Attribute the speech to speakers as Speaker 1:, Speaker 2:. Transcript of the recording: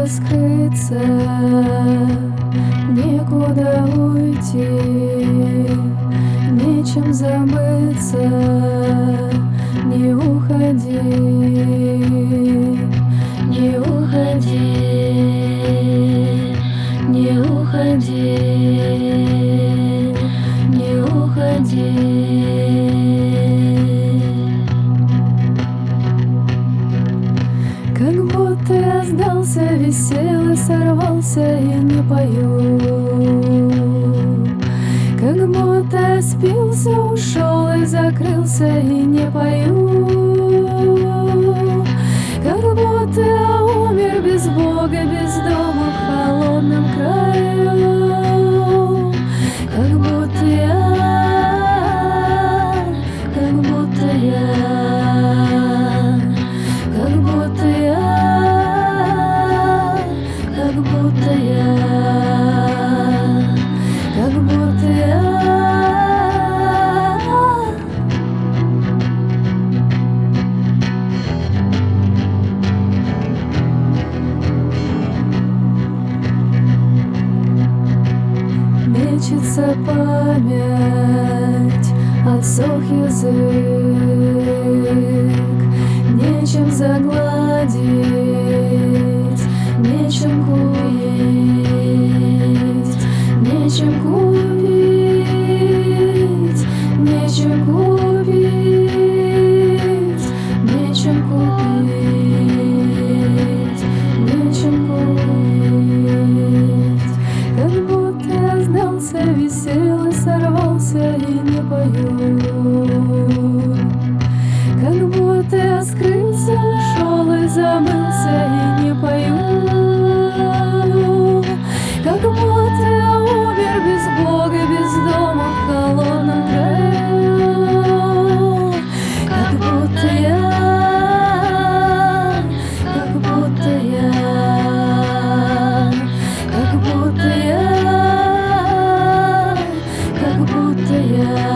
Speaker 1: будто скрыться, некуда уйти, нечем забыться, не уходи, не уходи, не уходи, не уходи. Как будто я сдался, висел и сорвался и не пою. Как будто я спился, ушел и закрылся и не пою. Как будто я умер без Бога, без дома в холодном краю. Как будто я, как будто я, как будто я, как будто я, как будто я. Мечется память, отсох язык, нечем загладить, нечем купить, нечем купить, нечем купить, нечем купить, нечем купить. Как будто я сдался, висел и сорвался и не пою. Как будто я скрылся, ушел и забылся и не пою. Как будто я умер без Бога, без дома в холодном краю. Как будто я, как будто я, как будто я, как будто я.